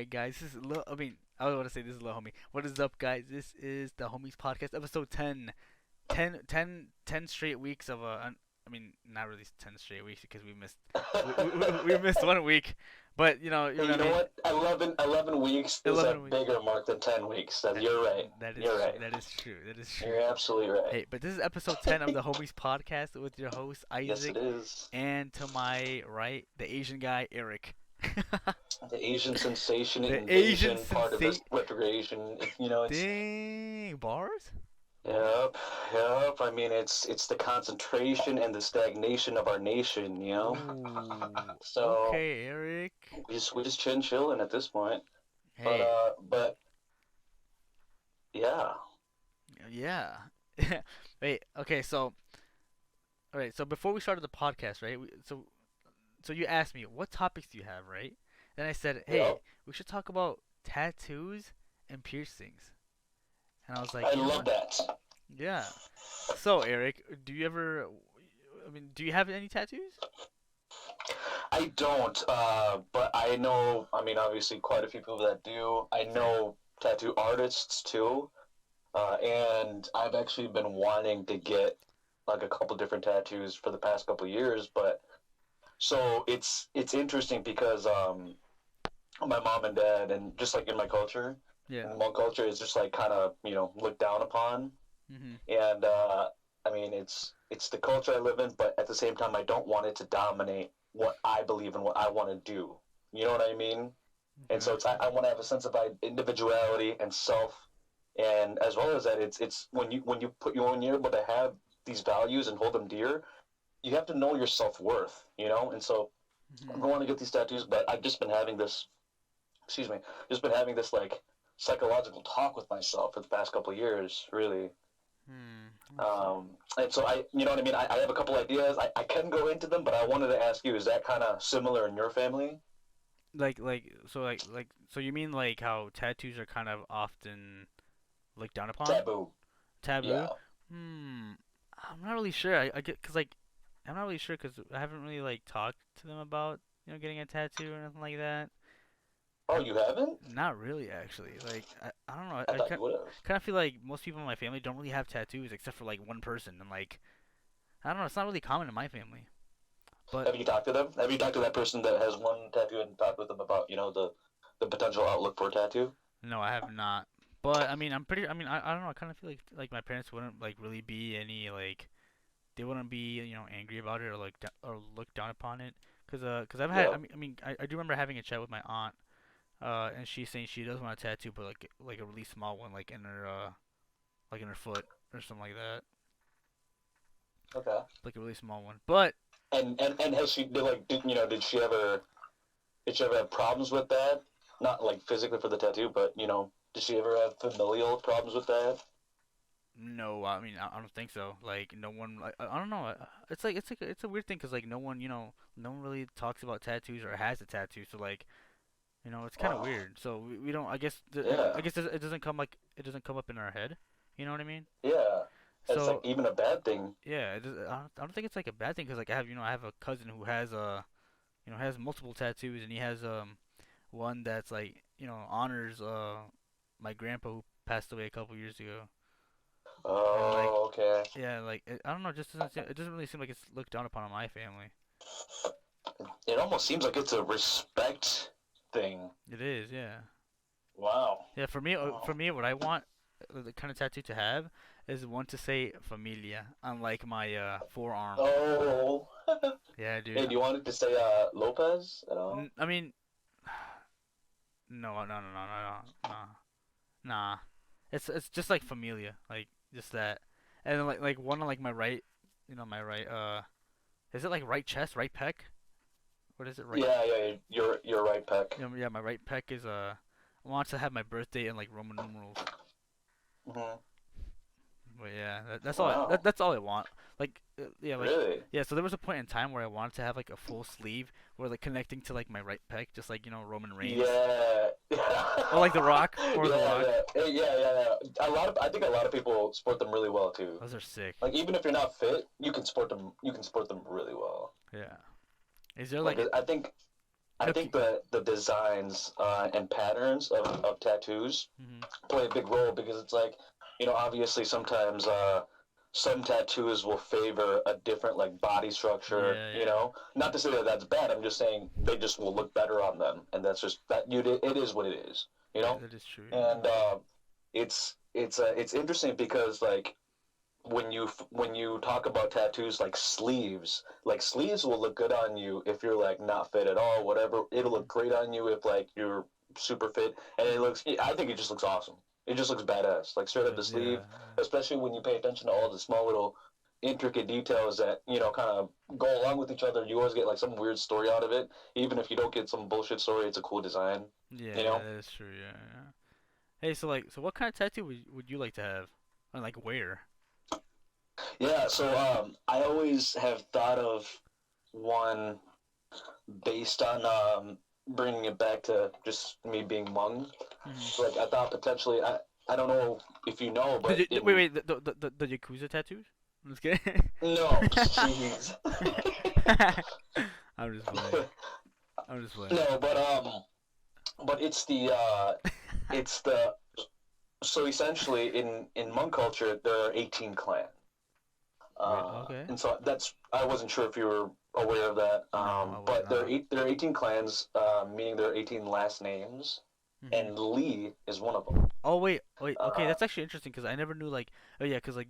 Alright, guys, this is Lil. I was want to say this is Lil Homie. What is up, guys? This is the Homies Podcast, episode 10. 10 straight weeks of not really 10 straight weeks because we missed 1 week, but you know You what I know mean. what? 11 weeks is a 11 weeks. bigger mark than 10 weeks. So That you're right. that is You're right. that is true. That is true. You're absolutely right. Hey, but this is episode 10 of the Homies Podcast with your host Yes, it Isaac, is. and to my right, the Asian guy Eric. The Asian sensation The Asian invasion part of this retrogression. It's Dang, bars. Bars. yep, yep. I mean, it's the concentration and the stagnation of our nation. Ooh. So Okay, Eric. we just chilling at this point. But Hey. yeah. Yeah. Wait. Okay. So, all right. So before we started the podcast, right? So you asked me what topics do you have, right? Then I said, hey, Yep. we should talk about tattoos and piercings. And I was like, I you know love what? that. Yeah. So Eric, do you ever? Do you have any tattoos? I don't, but I know, I mean, obviously, quite a few people that do. I Same. know tattoo artists too, and I've actually been wanting to get like a couple different tattoos for the past couple of years. But so it's interesting because my mom and dad, and just like in my culture, Yeah. in one culture, is just like kind of looked down upon, Mhm. and I mean it's the culture I live in, but at the same time I don't want it to dominate what I believe and what I want to do. You know what I mean? And so Okay. I want to have a sense of individuality and self, and as well as that, it's when you're able to have these values and hold them dear, you have to know your self worth. And so I Mhm. don't want to get these tattoos, but I've just been having this, excuse me, just been having this like psychological talk with myself for the past couple of years, really. Let's see. And so you know what I mean? I have a couple ideas. I can go into them, but I wanted to ask you, is that kind of similar in your family? So you mean like how tattoos are kind of often looked down upon? Taboo. Taboo? Yeah. Hmm. I'm not really sure. I get cause like I'm not really sure because I haven't really like talked to them about getting a tattoo or anything like that. Oh, I you haven't? Not really actually. Like I don't know. I I thought you would have. kind of feel like most people in my family don't really have tattoos except for like one person, and like I don't know. It's not really common in my family. But Have you talked to them? Have you talked to that person that has one tattoo and talked with them about, the potential outlook for a tattoo? no, I have not. But I mean, I'm pretty. I mean, I don't know. I kind of feel like my parents wouldn't like really be any like they wouldn't be angry about it or like or look down upon it. Cause I've had. Yeah. I do remember having a chat with my aunt. And she's saying she does want a tattoo, but like a really small one, like in her foot or something like that, Okay. like a really small one. But And has she did she ever have problems with that? Not like physically for the tattoo, but did she ever have familial problems with that? no, I mean I don't think so. Like no one, I don't know. It's a weird thing because like no one no one really talks about tattoos or has a tattoo. So like it's kind of Wow. weird. So we don't. Yeah. I guess it doesn't come like it doesn't come up in our head. You know what I mean? Yeah. It's like So even a bad thing. yeah, I don't think it's like a bad thing because like I have a cousin who has has multiple tattoos and he has one that's like honors my grandpa who passed away a couple years ago. And like Oh, okay. yeah, like I don't know, it doesn't really seem like it's looked down upon in my family. It almost seems like it's a respect thing. It is, yeah. Wow. Yeah, for Wow. me what I want the kind of tattoo to have is one to say familia on like my forearm. Oh. Yeah, dude. Hey, do you want it to say Lopez at all? I mean, no. Nah. It's just like familia, like just that. And then like one on like my right, my right is it like right chest, right pec? What is it, right? Yeah, yeah, you're right, Peck. Yeah, my right pec is I want to have my birthday in like Roman numerals. Hmm. But yeah, Wow. that's all I want. Really? Yeah, so there was a point in time where I wanted to have like a full sleeve where like connecting to like my right pec, just like, Roman Reigns. Yeah. Or like The Rock or The Yeah, Rock. yeah. Yeah. I think a lot of people sport them really well too. Those are sick. Like even if you're not fit, you can sport them. You can sport them really well. Yeah. Is there Like like I think I Okay. think the designs and patterns of tattoos Mhm. play a big role because it's like, obviously sometimes some tattoos will favor a different like body structure. Yeah, yeah. Not to say that that's bad. I'm just saying they just will look better on them, and that's just that you. It is what it is. You Yeah, know, that is true. Yeah. and it's interesting because like when you talk about tattoos like sleeves will look good on you if you're like not fit at all, whatever. It'll look great on you if like you're super fit, and it looks. I think it just looks awesome. It just looks badass, like straight up the Does sleeve, yeah. especially when you pay attention to all the small little intricate details that kind of go along with each other. You always get like some weird story out of it, even if you don't get some bullshit story. It's a cool design, Yeah, you yeah, know. that is true. Yeah, yeah. Hey, so what kind of tattoo would you like to have? Or like where? Yeah, so I always have thought of one based on bringing it back to just me being Hmong. Mhm. Like I thought potentially, I don't know if you know, The, but wait, in wait, the Yakuza tattoos? I'm just kidding. no, jeez, I'm just playing. I'm just playing. no, but it's the so essentially in Hmong culture there are 18 clans. Okay. And so I wasn't sure if you were aware of that. No, I was But not. there are 18 clans, meaning there are 18 last names, Mhm. and Lee is one of them. Oh wait, wait. Okay, Uh, that's actually interesting because I never knew like. Oh yeah, because like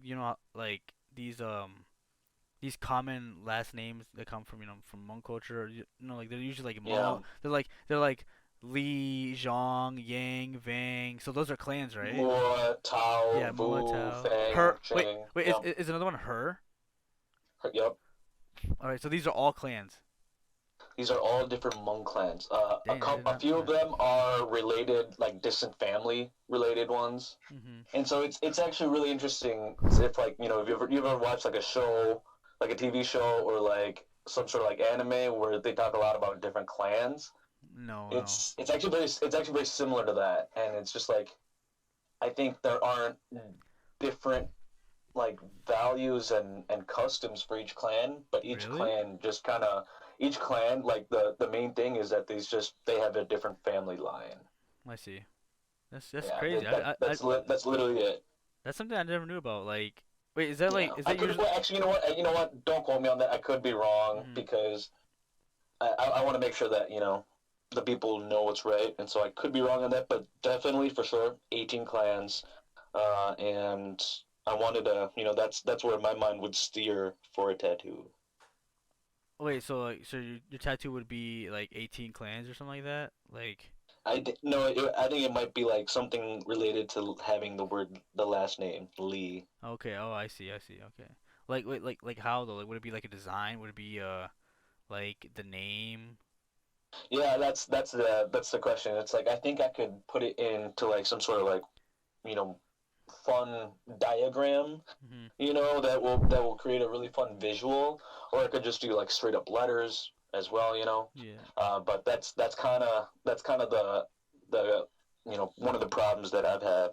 like these common last names that come from from Hmong culture. Like they're usually like yeah, they're like Li, Zhang, Yang, Vang. So those are clans, right? Mua, Tao, Yeah, Mua, Vu, Tao, Fang, Her. Wait, Ching. wait. Is Yep, is another one Her? yep. All right, so these are all clans. These are all different Hmong clans. Dang, I did A not few know of that. them are related, like distant family related ones. Mhm. And so it's actually really interesting if like if you ever watched like a show, like a TV show or like some sort of like anime where they talk a lot about different clans. No, no. It's actually very similar to that, and it's just like I think there aren't different like values and customs for each clan, but Really? each clan like the main thing is that they have a different family line. I see. That's Yeah, crazy. that's literally it. That's something I never knew about. Like, wait, is that like Yeah, is I that could. usually? Well, actually, you know what? Don't quote me on that. I could be wrong Mhm. because I want to make sure that the people know what's right, and so I could be wrong on that. But definitely for sure, 18 clans, and I wanted to. That's where my mind would steer for a tattoo. Wait, so like, so your tattoo would be like 18 clans or something like that? Like, No, I think it might be like something related to having the last name Lee. okay, oh, I see, okay. Like, wait, like how though? Like, would it be like a design? Would it be like the name? Yeah, that's the question. It's like I think I could put it into like some sort of like you know fun diagram, Mhm. that will create a really fun visual, or I could just do like straight up letters as well. Yeah, But that's kind of the one of the problems that I've had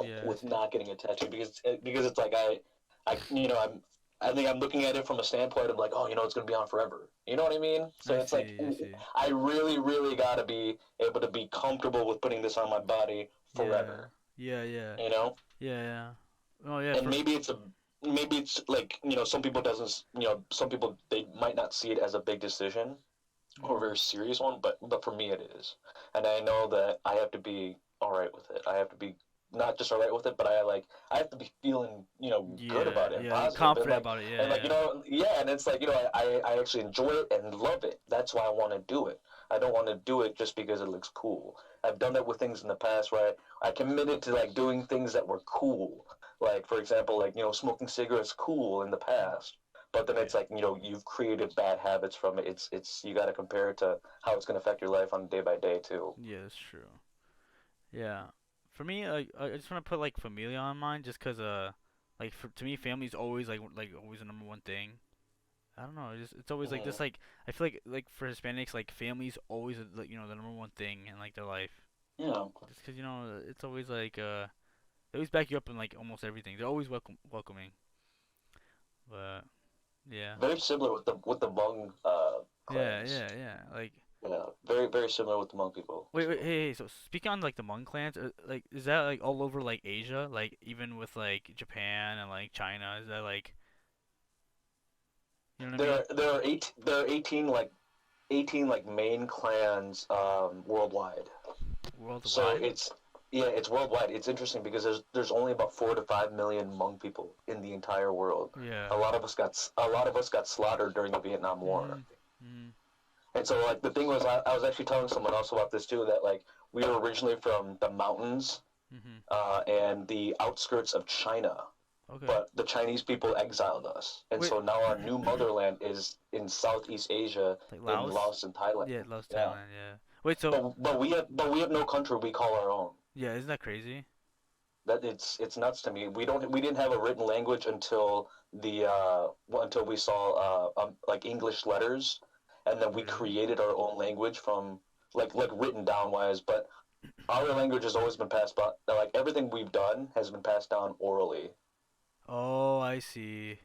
yeah, I with see. not getting a tattoo because it's like I think I'm looking at it from a standpoint of like, oh, it's gonna be on forever. You know what I mean? So I it's like see, I see. I really, really gotta be able to be comfortable with putting this on my body Yeah, forever. yeah, yeah, You know? yeah, yeah. Oh yeah, And for maybe it's like some people they might not see it as a big decision or a mhm. very serious one, but for me it is, and I know that I have to be all right with it. I have to be not just all right with it, but I have to be feeling good Yeah, about it and yeah, positive confident about it. and Yeah, like yeah. yeah, and it's like I actually enjoy it and love it. That's why I want to do it. I don't want to do it just because it looks cool. I've done it with things in the past where I committed to like doing things that were cool. Like for example, like smoking cigarettes cool in the past, but then Yeah, it's like you've created bad habits from it. It's you got to compare it to how it's going to affect your life on a day by day too. yeah, that's true. Yeah. For me, like I just want to put like familia on mine, just 'cause like to me, family's always like always the number one thing. I don't know. It's always like Hmm. this. Like I feel like for Hispanics, like family's always like the number one thing in like their life. Yeah, Just 'cause it's always like they always back you up in like almost everything. They're always welcoming. But yeah, very similar with the Hmong yeah, clans. yeah, yeah. Like. Yeah, very very similar with the Hmong people. Wait, So hey, so speaking on like the Hmong clans, like is that like all over like Asia, like even with like Japan and like China, is that like, you know what I mean? there are 18 like main clans worldwide. So Worldwide? it's yeah, it's worldwide. It's interesting because there's only about 4 to 5 million Hmong people in the entire world. Yeah. A lot of us got slaughtered during the Vietnam War. Mm. Mm. And so like the thing was I was actually telling someone else about this too that like we were originally from the mountains Mhm. and the outskirts of China, Okay. but the Chinese people exiled us, and Wait. so now our new motherland is in Southeast Asia, Like in Laos? Laos and Thailand. Yeah, Laos, Yeah, Thailand. Yeah. Wait, so but we have no country we call our own. yeah, isn't that crazy? That it's nuts to me. We didn't have a written language until until we saw like English letters, and then we Really? created our own language from like written down wise. But our language has always been passed by, like everything we've done has been passed down orally, Oh, I see.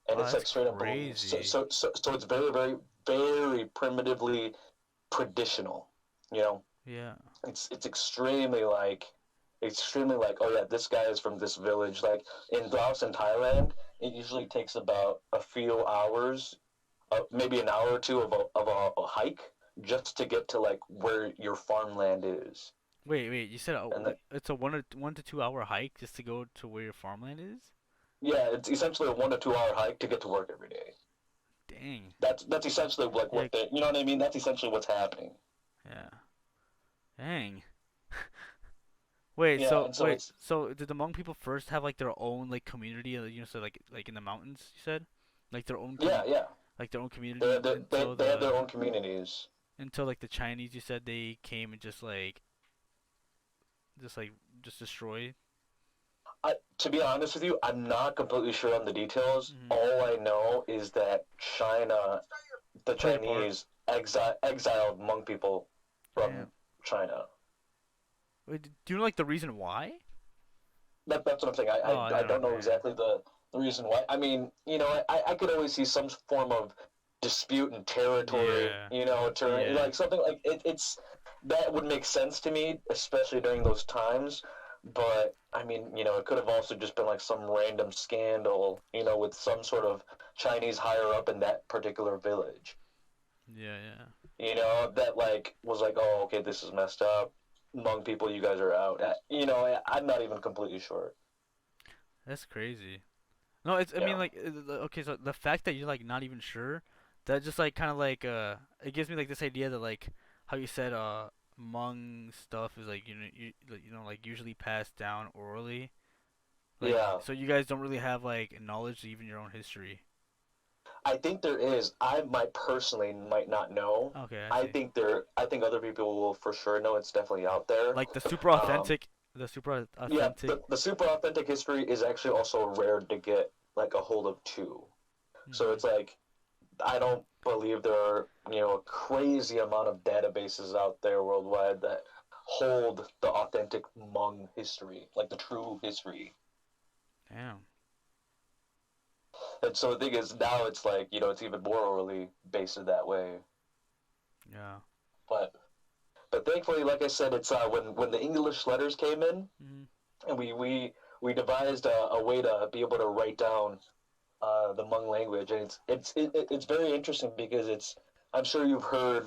and Oh, it's that's like straight up beliefs. crazy. So it's very very very primitively traditional. You know, Yeah. it's extremely like, oh yeah, this guy is from this village. Like in Laos and Thailand, it usually takes about a few hours, maybe an hour or two of a hike just to get to like where your farmland is. Wait, you said And then, it's a 1 to 2 hour hike just to go to where your farmland is? yeah, it's essentially a 1 to 2 hour hike to get to work every day. Dang. That's essentially like Yeah, what they, you know what I mean? That's essentially what's happening. yeah. Dang. Wait, Yeah, so and so wait, it's so did the Hmong people first have like their own like community, so like in the mountains, you said? Like their own yeah, yeah. like their own community They have their own communities. until like the Chinese, you said, they came and just like just destroy. To be honest with you, I'm not completely sure on the details. Hmm. All I know is that the Played a part. Chinese exiled Hmong people from Damn. China. Wait, do you know like the reason why? That's what I'm saying. Oh, I no, no, don't know yeah. exactly the reason why. I mean, I could always see some form of dispute and territory, Yeah. like Yeah. something like it's that would make sense to me, especially during those times. But I mean, it could have also just been like some random scandal, with some sort of Chinese higher up in that particular village, Yeah, yeah. that like was like, oh, okay, this is messed up. Hmong people, you guys are out. I'm not even completely sure. That's crazy. No, it's I mean Yeah. like okay, so the fact that you're like not even sure, that just like kind of like it gives me like this idea that like how you said Hmong stuff is like like usually passed down orally. Like Yeah, so you guys don't really have like knowledge of even your own history. I think there is. I might personally might not know. Okay, I see. I think other people will for sure know. It's definitely out there. Like the super Yeah, authentic. the super authentic history is actually also rare to get like a hold of too. So Hmm. it's like I don't believe there are a crazy amount of databases out there worldwide that hold the authentic Hmong history, like the true history. Damn. And so the thing is now it's like it's even more orally based in that way. Yeah. But thankfully, like I said, it's when the English letters came in, Hmm. and we devised a way to be able to write down the Hmong language, and it's very interesting because it's I'm sure you've heard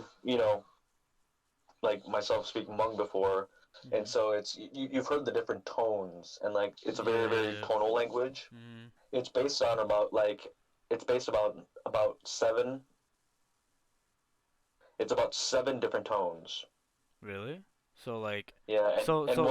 like myself speak Hmong before, and Hmm. so you've heard the different tones, and like it's a very very Yeah. tonal language. Hmm. It's based on about like it's based about seven. It's about seven different tones. Really? So like, Yeah, so and so so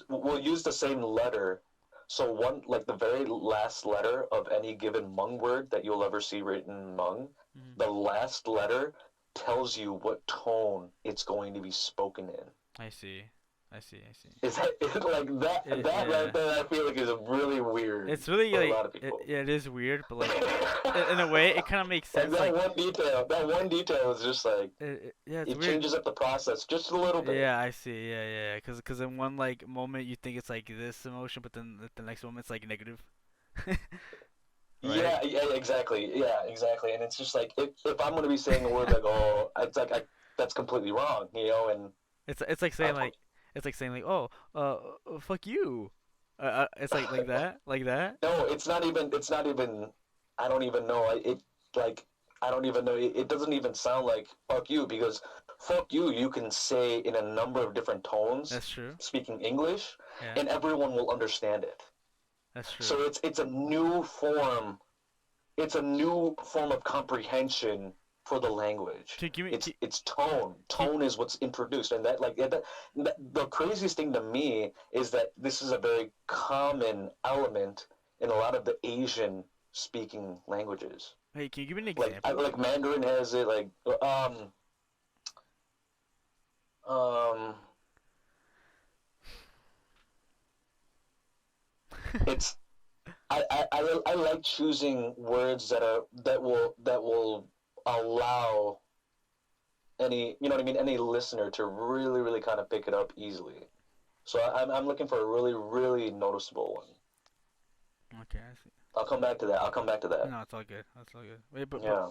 we'll use the same letter. So one like the very last letter of any given Hmong word that you'll ever see written in Hmong, Mhm. the last letter tells you what tone it's going to be spoken in. I see. I see. I see. Is that like that right Yeah. there? I feel like is really weird It's really for a like lot of people. yeah, it is weird, but like in a way it kind of makes Like sense. Like that one detail is just like yeah, it's it weird. changes up the process just a little bit. Yeah, I see. Yeah, yeah, yeah. Cause in one like moment you think it's like this emotion, but then the next moment it's like negative. Right? Yeah, exactly. Yeah, exactly. And it's just like if I'm gonna be saying a word like oh, it's like that's completely wrong, you know. And It's like saying uh, like oh fuck you. It's like that. no, it's not even. It's not even. I don't even know. It like I don't even know. It doesn't even sound like "fuck you" because "fuck you" you can say in a number of different tones, That's true. speaking English, Yeah, and everyone will understand it. that's true. So it's a new form. It's a new form of comprehension for the language. Can give me It's tone. can, Tone is what's introduced, and the craziest thing to me is that this is a very common element in a lot of the Asian speaking languages. hey, can you give me an example? Like Mandarin has it. Like um, it's I like choosing words that will allow any, you know what I mean, any listener to really kind of pick it up easily. So I'm looking for a really noticeable one. Okay, I see. I'll come back to that. I'll come back to that. No, it's all good. That's all good. Wait, Yeah.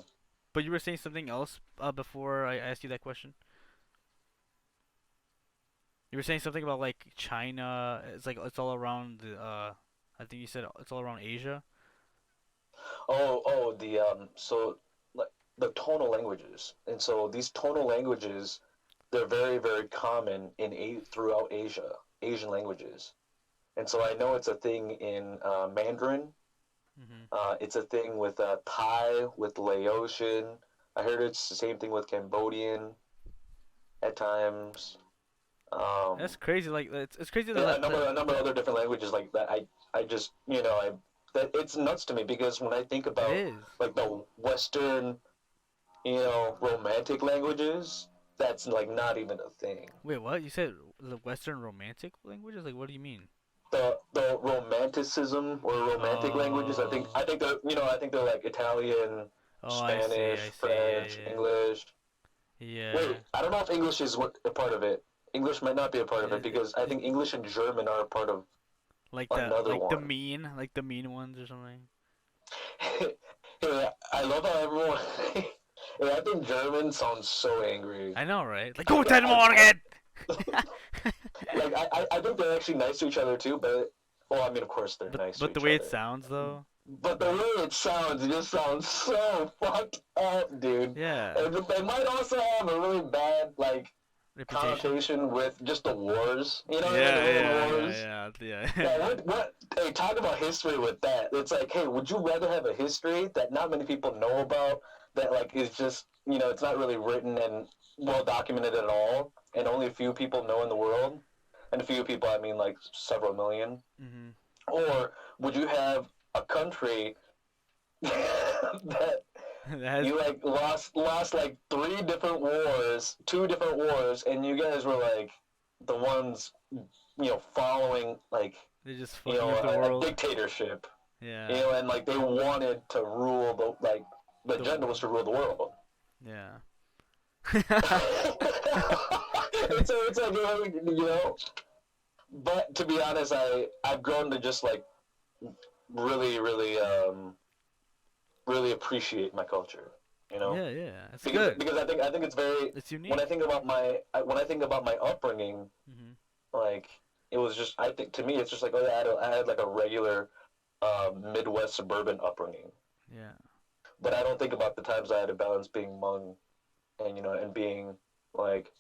but you were saying something else before I asked you that question. You were saying something about like China. It's like it's all around the. I think you said it's all around Asia. The so like the tonal languages, and so these tonal languages, they're very common in throughout Asia, Asian languages, and so I know it's a thing in Mandarin. Mhm. It's a thing with Thai, with Laotian. I heard it's the same thing with Cambodian at times. That's Um, crazy. Like it's crazy yeah, that, that a number of other different languages like that. I just, you know, that it's nuts to me because when I think it about is. like the Western, you know, romantic languages, that's like not even a thing. Wait, what? You said the Western Romantic languages? Like, what do you mean? The romanticism or romantic languages, Oh, I think they're, you know, I think they're like Italian, oh, I see, Spanish, I see. French, English. Yeah, Wait, yeah. I don't know if English is a part of it. English might not be a part of it It, because I it, think English and German are a part of another one. like the mean ones or something. Yeah, I love how everyone. Yeah, I think German sounds so angry. I know, right? Like, I, guten I, Morgen. I think they're actually nice to each other too, but well, I mean, of course they're nice to But the each way it other. sounds though, But the right? way it just sounds so fucked up, dude. Yeah. And they might also have a really bad like Reputation. connotation with just the wars. You know what I mean? The Yeah, world yeah, wars. Yeah, yeah. what? Hey, talk about history with that. It's like, hey, would you rather have a history that not many people know about, that like is just, you know, it's not really written and well documented at all, and only a few people know in the world, and a few people, I mean, like several million, Mhm. or would you have a country that That has. you like lost like three different wars, two different wars, and you guys were like the ones, you know, following like, They're just you fucking know, up the a world. dictatorship, you Yeah. know, and like they wanted to rule the The agenda was world. to rule the world. Yeah. It's like, you know, but to be honest, I've grown to just like really really appreciate my culture, you know, Yeah, yeah. It's good. because I think it's very, It's when I unique. think about when I think about my upbringing, Mhm. like it was just, I think to me it's just like, oh yeah, I had like a regular Midwest suburban upbringing, Yeah. but I don't think about the times I had to balance being Hmong and, you know, and being like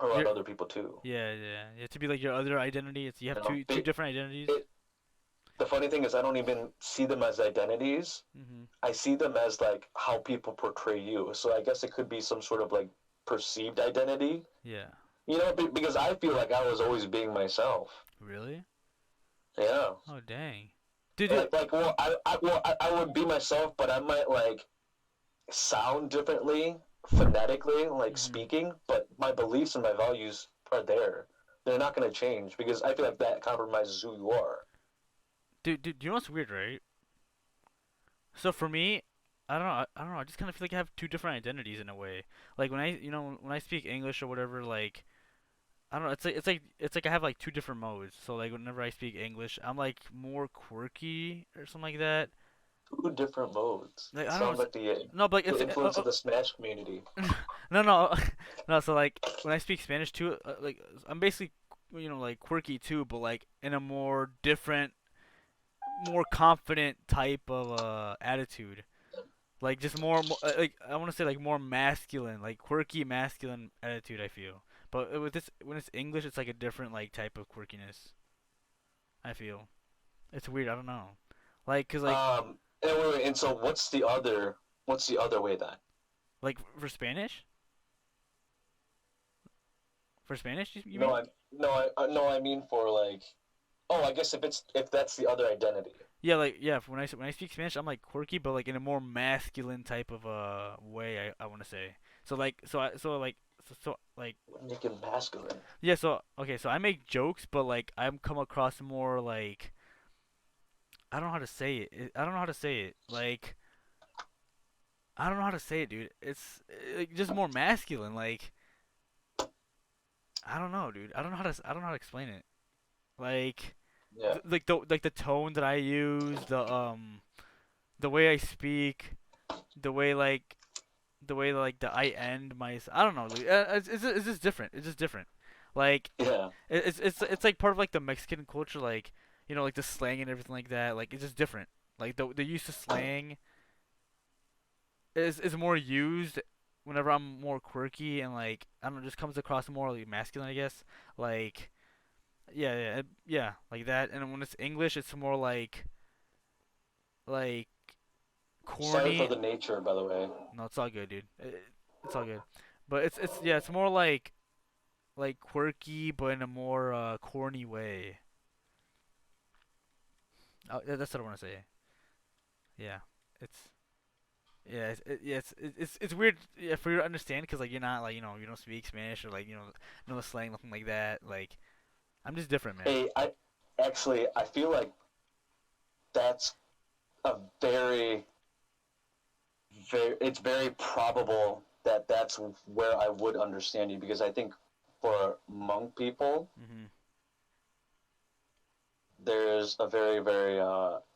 around You're. other people too. Yeah, yeah. You have to be like your other identity. It's you have You know, two different identities. it, the funny thing is I don't even see them as identities. Mhm. I see them as like how people portray you. So I guess it could be some sort of like perceived identity. Yeah. You know, because I feel like I was always being myself. Really? Yeah. Oh dang. Dude. Well, I would be myself, but I might like sound differently phonetically, like Mhm. speaking, but my beliefs and my values are there. They're not going to change because I feel like that compromises who you are. Dude, you know what's weird, right? So for me, I don't know. I don't know. I just kind of feel like I have two different identities in a way. Like when I speak English or whatever, like I don't know. It's like I have like two different modes. So like whenever I speak English, I'm like more quirky or something like that. Two different modes. Like It I don't know. sounds like No, but like the it's influence of the Smash community. No, no, no. So like when I speak Spanish too, like I'm basically like quirky too, but like in a more different, more confident type of attitude. Like just more like I want to say like more masculine, like quirky masculine attitude. I feel, but with this when it's English, it's like a different like type of quirkiness. I feel it's weird. I don't know, like cause And so what's the other way then? like for Spanish, you No, mean? I mean for like, oh, I guess if that's the other identity. Yeah, like yeah. When I speak Spanish, I'm like quirky, but like in a more masculine type of way. I want to say. So like like Make it masculine. yeah. So okay. So I make jokes, but like I'm come across more like I don't know how to say it. I don't know how to say it. Like I don't know how to say it, dude. It's like just more masculine. Like I don't know, dude. I don't know how to explain it. Like Yeah. like the tone that I use, the way I speak, the way like the I end my I don't know. Like, it's just different. It's just different. Like Yeah. it's like part of like the Mexican culture, like like the slang and everything like that. Like it's just different. Like the use of slang is more used whenever I'm more quirky and like I don't know, just comes across more like masculine, I guess. Like yeah, like that. And when it's English, it's more like Sorry for corny. the nature, by the way. No, it's all good, dude. It's all good. But it's yeah, it's more like quirky, but in a more corny way. Oh, that's what I want to say. Yeah, it's yeah, it's weird yeah, for you to understand because like you're not like you don't speak Spanish or like know the slang nothing like that. Like I'm just different, man. Hey, I feel like that's a it's very probable that that's where I would understand you because I think for Hmong people, Mhm. there's a very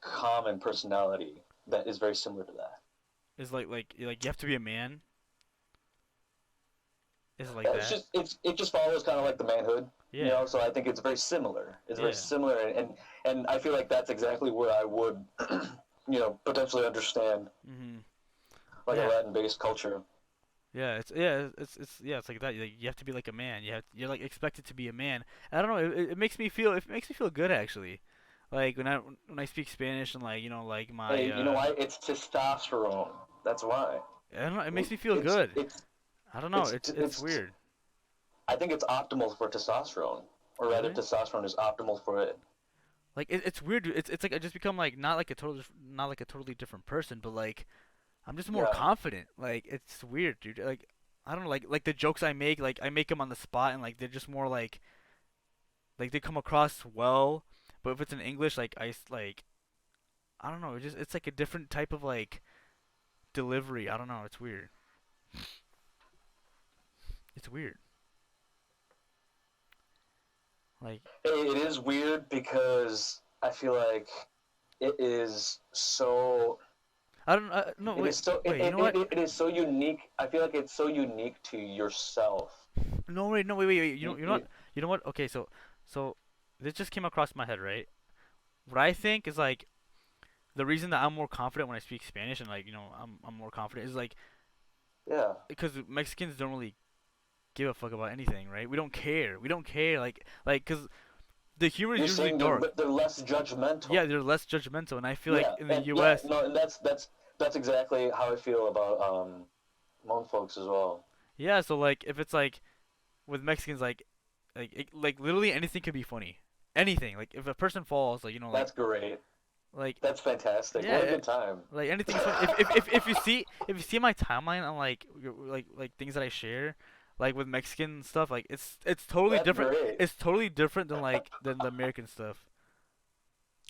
common personality that is very similar to that. It's like you have to be a man. Is it like that? It just follows kind of like the manhood, you Yeah, know. So I think it's very similar. It's very yeah. similar, and I feel like that's exactly where I would, potentially understand Mhm. like a Yeah. Latin based culture. It's like that. Like, you have to be like a man. You're like expected to be a man. I don't know. It makes me feel good actually. Like when I speak Spanish and like like my Hey, you know why? It's testosterone. That's why. I don't know. It makes It, me feel it's good. it's I don't know. It's it's. weird. I think it's optimal for testosterone, or rather, Really? testosterone is optimal for it. Like it's weird. It's like I just become like not like a totally different person, but like I'm just more Yeah, confident. Like it's weird, dude. Like I don't know. Like the jokes I make, like I make them on the spot, and like they're just more like they come across well. But if it's in English, like like I don't know. It's like a different type of like delivery. I don't know. It's weird. It's weird. Like it is weird because I feel like it is so I don't. No, it is so wait. You know what? it is so unique. I feel like it's so unique to yourself. No, wait. You know You, what? You know what? Okay, so this just came across my head, right? What I think is like the reason that I'm more confident when I speak Spanish and like I'm more confident is like yeah, because Mexicans don't really give a fuck about anything, right? We don't care. We don't care. Like because the humor is you're usually saying dark. they're less Yeah, judgmental. they're less judgmental, and I feel like Yeah, in the and yeah, U.S. no, and that's exactly how I feel about Hmong folks as well. Yeah, so like if it's like with Mexicans, like literally anything could be funny. Anything. Like if a person falls, like That's great. like That's fantastic. yeah, What a good time. like anything's funny. If you see my timeline on like things that I share, like with Mexican stuff, like it's totally That's different. great. It's totally different than the American stuff.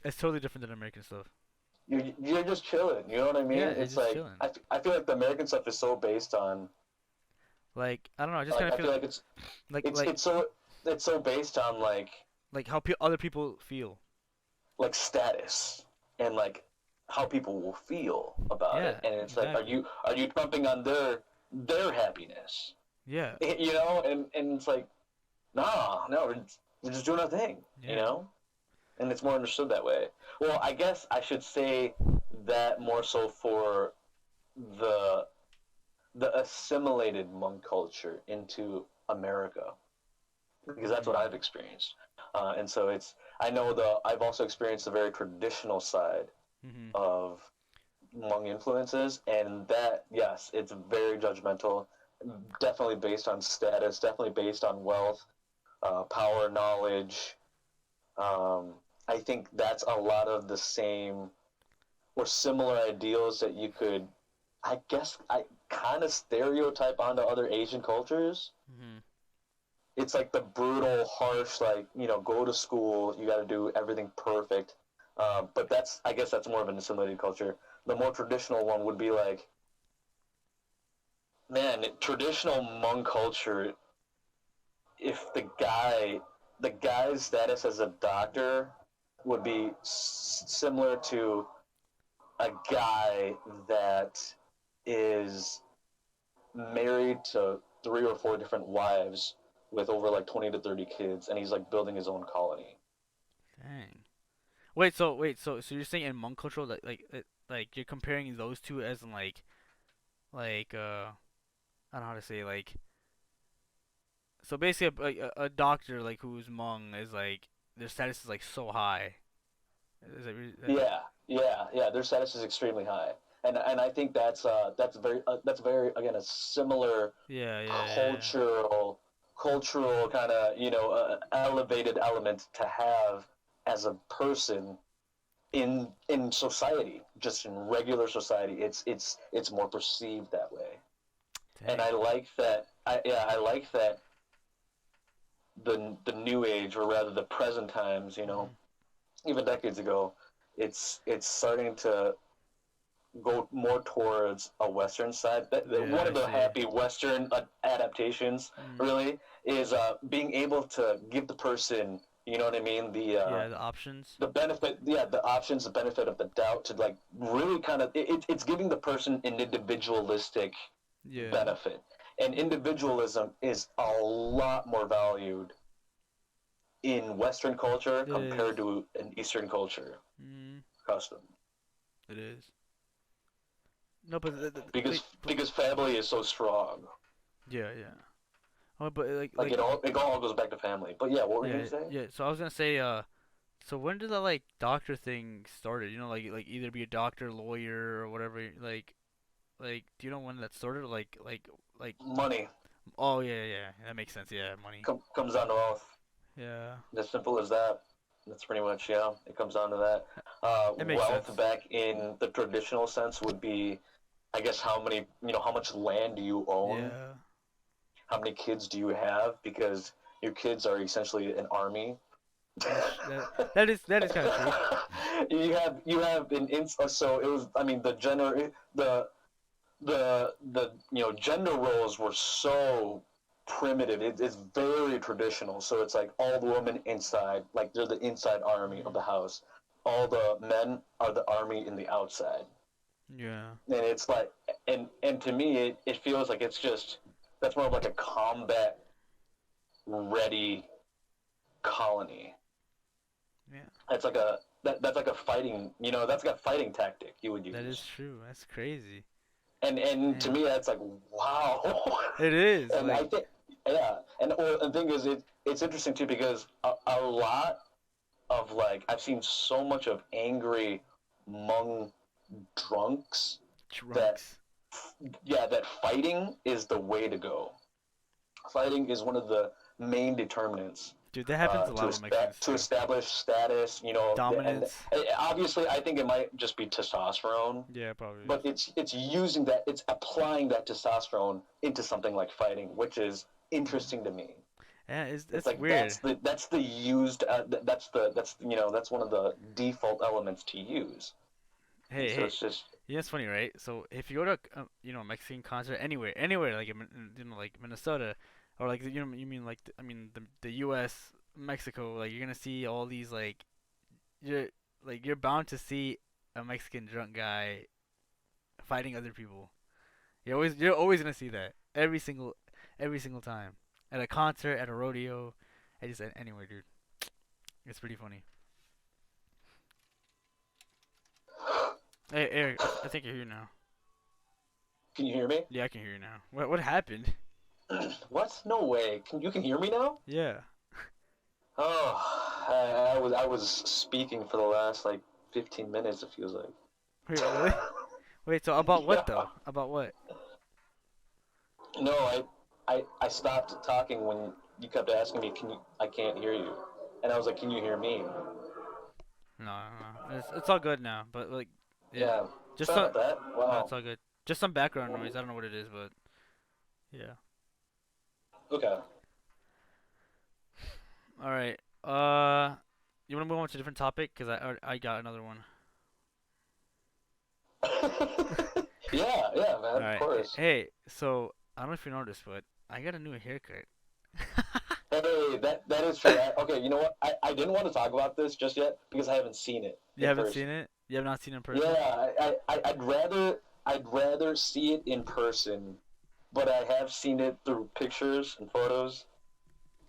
It's totally different than American stuff. You're just chilling. You know what I Yeah, mean? it's It's just like chilling. I feel like the American stuff is so based on Like I don't know. I just kind like of I feel feel like like it's like it's so based on like how other people feel. like status and like how people will feel about Yeah, it. And it's like exactly. are you trumping on their their happiness. Yeah. And it's like, nah, no, we're just doing our thing, Yeah. and it's more understood that way. Well, I guess I should say that more so for the the assimilated monk culture into America, because that's what Mm. I've experienced. And so I know I've also experienced the very traditional side Mhm. of Hmong influences, and that, yes, it's very judgmental, definitely based on status, definitely based on wealth, power, knowledge. Um, I think that's a lot of the same or similar ideals that you could, I guess, I kind of stereotype onto other Asian cultures. Mhm. It's like the brutal, harsh, like, go to school, you got to do everything perfect. But I guess that's more of an assimilated culture. The more traditional one would be like, man, traditional Hmong culture, if the guy's status as a doctor would be similar to a guy that is married to 3 or 4 different wives with over like 20 to 30 kids, and he's like building his own colony. Dang. Wait, so you're saying in Hmong culture like you're comparing those two as in like I don't know how to say like so basically a doctor like who's Hmong is like their status is like so high. Is that, Yeah, yeah. Their status is extremely high, and I think that's very again a similar yeah, yeah, yeah. cultural kind of elevated element to have as a person in society, just in regular society. It's more perceived that way, and Dang. I like that the new age, or rather the present times, Mhm. even decades ago, it's starting to go more towards a Western side. Yeah, One I of the see. happy Western adaptations Mm. really is being able to give the person, you know what I mean, Yeah, the options. the benefit, yeah, the options, the benefit of the doubt, to like really kind of it's giving the person an individualistic Yeah, benefit, and individualism is a lot more valued in Western culture it is. compared to an Eastern culture Mm, custom, it is. No, but wait, because family is so strong. yeah, yeah. Oh, but Like it all goes back to family. But yeah, what were you yeah, gonna say? yeah. So I was gonna say, so when did that like doctor thing started? You know, like either be a doctor, lawyer, or whatever. Do you know when that started? Like. Money Oh yeah, yeah. That makes sense. Yeah, money. comes down to wealth. Yeah, As simple as that. That's pretty much, yeah. It comes down to that. it makes Wealth sense. back in the traditional sense would be, I guess, how much land do you own? Yeah, How many kids do you have? Because your kids are essentially an army. that is kind of true. You have so it was, I mean, the gender roles were so primitive. It's very traditional. So it's like all the women inside, like they're the inside army of Mm, the house. All the men are the army in the outside. yeah, And it's like, and to me, it feels like it's just that's more of like a combat ready colony. yeah. That's like that's like a fighting, that's like a fighting tactic you would That is use. true. That's crazy. And to Dang. me, that's like, wow. It is And I like. think, yeah, and the thing is, it's interesting too, because a lot of, like, I've seen so much of angry Hmong drunks that, Drunks. yeah, that fighting is the way to go. Fighting is one of the main determinants Dude, that happens a lot with Mexicans to too. establish status, and Dominance. obviously I think it might just be testosterone, Yeah, probably is. but it's applying that testosterone into something like fighting, which is Mm. interesting to me. Yeah, It's it's like weird. that's the used that's one of the default elements to use, and Hey, so hey. it's just Yeah, it's funny, right? So if you go to a Mexican concert anywhere like like Minnesota, or like you mean like I mean the U.S. Mexico, like you're gonna see all these you're you're bound to see a Mexican drunk guy fighting other people. You're always gonna see that every single time at a concert, at a rodeo, at just anywhere, dude. It's pretty funny. Hey, Eric, I think you're here now. Can you hear me? Yeah, I can hear you now. What happened? What? No way. Can hear me now? Yeah. Oh, I was speaking for the last like 15 minutes. It feels like. Wait, really? Wait, so about what Yeah. though? About what? No, I stopped talking when you kept asking me. Can you? I can't hear you, and I was like, can you hear me? No, no, no. It's all good now. But like, yeah, Yeah. just Sorry some. about that. No, Wow. it's all good. Just some background noise. I don't know what it is, but yeah. Okay. All right. You wanna move on to a different topic? Cause I got another one. Yeah, All man. Of right. course. Hey, so I don't know if you noticed, but I got a new haircut. Hey, that is true. Okay, you know what? I didn't want to talk about this just yet because I haven't seen it You in haven't seen person. it? You have not seen it in person? Yeah, I'd rather see it in person, but I have seen it through pictures and photos,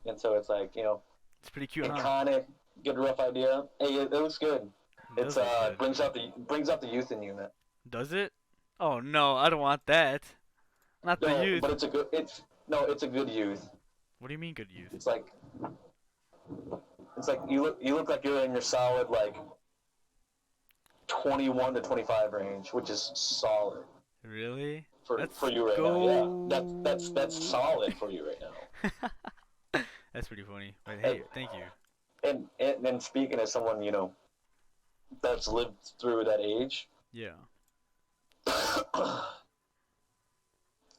and so it's like It's pretty cute, it huh? kind of get a rough idea. Hey, it looks good. It It's does look good. brings out the youth in you, man. Does it? Oh no, I don't want that. Not the No, youth. but it's a good youth. What do you mean good youth? It's like you look like you're in your solid like 21 to 25 range, which is solid Really? for Let's you right now. Yeah, that's go. solid for you right now. That's pretty funny. But And hey, thank you. and speaking as someone that's lived through that age, Yeah.